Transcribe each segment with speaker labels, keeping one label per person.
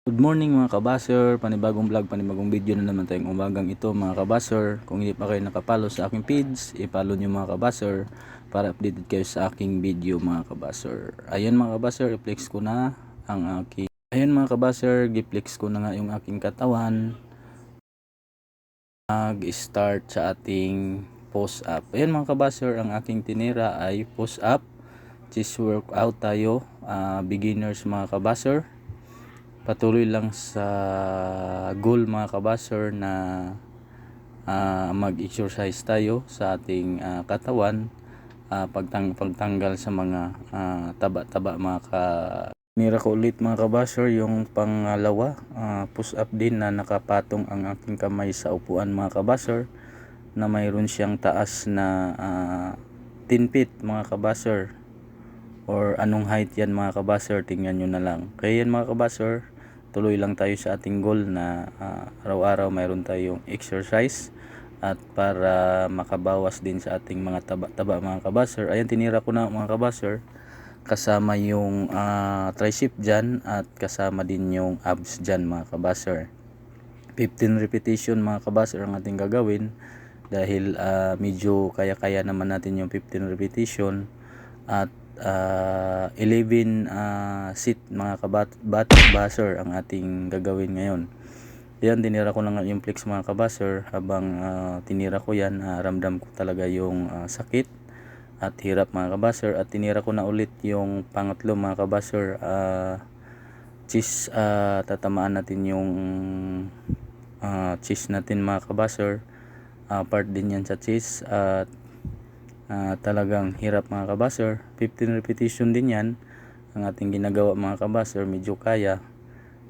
Speaker 1: Good morning mga kabaser, panibagong vlog, panibagong video na naman tayong umagang ito mga kabaser. Kung hindi pa kayo nakapalo sa aking page, ipalo nyo mga kabaser para updated kayo sa aking video mga kabaser. Ayan mga kabaser, i-flex ko na ang aking gi-flex ko na nga yung aking katawan. Mag-start sa ating post up. Ayan mga kabaser, ang aking tinira ay post up. Chest workout tayo, beginners mga kabaser. Patuloy lang sa goal mga kabaser na mag-exercise tayo sa ating katawan, pagtanggal sa mga taba-taba mga nira ko ulit mga kabaser yung pangalawa, push up din na nakapatong ang aking kamay sa upuan mga kabaser, na mayroon siyang taas na 10 feet mga kabaser, or anong height yan mga kabaser, tingnan nyo na lang. Kaya yan mga kabaser, tuloy lang tayo sa ating goal na araw-araw mayroon tayong exercise, at para makabawas din sa ating mga taba-taba mga kabaser. Ayan, tinira ko na mga kabaser, kasama yung tricep dyan at kasama din yung abs dyan mga kabaser. 15 repetition mga kabaser ang ating gagawin, dahil medyo kaya-kaya naman natin yung 15 repetition, at 11 sit mga kabaser ang ating gagawin ngayon. Yan, tinira ko na nga yung flex mga kabaser. Habang tinira ko yan, ramdam ko talaga yung sakit at hirap mga kabaser. At tinira ko na ulit yung pangatlo mga kabaser, chest. Tatamaan natin yung chest natin mga kabaser, part din yan sa chest. At talagang hirap mga kabaser. 15 repetition din yan ang ating ginagawa mga kabaser. Medyo kaya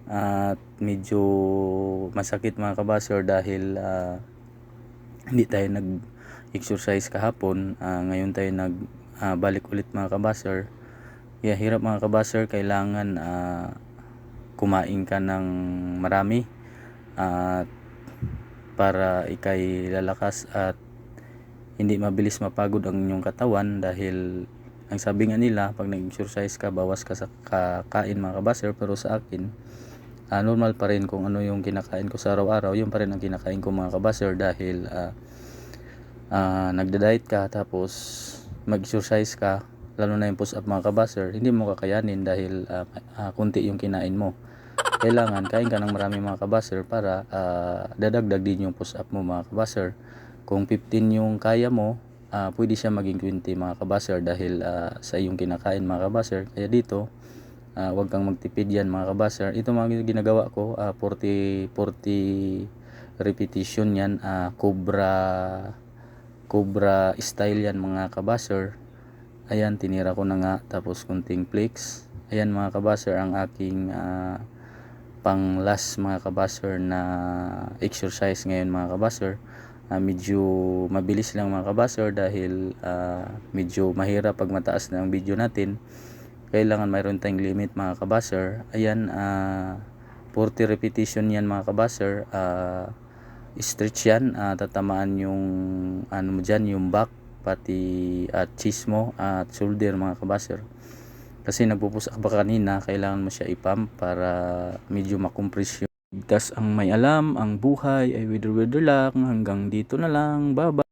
Speaker 1: at medyo masakit mga kabaser, dahil hindi tayo nag exercise kahapon. Ngayon tayo balik ulit mga kabaser. Kaya hirap mga kabaser. Kailangan kumain ka ng marami para ikay lalakas at hindi mabilis mapagod ang inyong katawan. Dahil ang sabi nga nila, pag nag-exercise ka, bawas ka sa kakain mga kabaser. Pero sa akin, normal pa rin kung ano yung kinakain ko sa araw-araw, yun pa rin ang kinakain ko mga kabaser. Dahil nagda-diet ka tapos mag-exercise ka, lalo na yung push up mga kabaser, hindi mo kakayanin dahil kunti yung kinain mo. Kailangan kain ka ng marami mga kabaser para dadagdag din yung push up mo mga kabaser. Kung 15 yung kaya mo, pwede siya maging 20 mga kabaser, dahil sa iyong kinakain mga kabaser. Kaya dito, huwag kang magtipid yan mga kabaser. Ito mga ginagawa ko, 40 repetition yan, cobra style yan mga kabaser. Ayan, tinira ko na nga, tapos kunting flex. Ayan mga kabaser, ang aking pang last mga kabaser na exercise ngayon mga kabaser. Medyo mabilis lang mga kabaser, dahil medyo mahirap pag mataas na ang video natin. Kailangan mayroon tayong limit mga kabaser. Ayan, 40 repetition yan mga kabaser. Stretch yan, tatamaan yung ano mo dyan, yung back, pati at chest mo at shoulder mga kabaser. Kasi nagpupusak ba kanina, kailangan mo siya ipump para medyo makompress yung. Tas ang may alam, ang buhay ay wither lang. Hanggang dito na lang. Bye bye.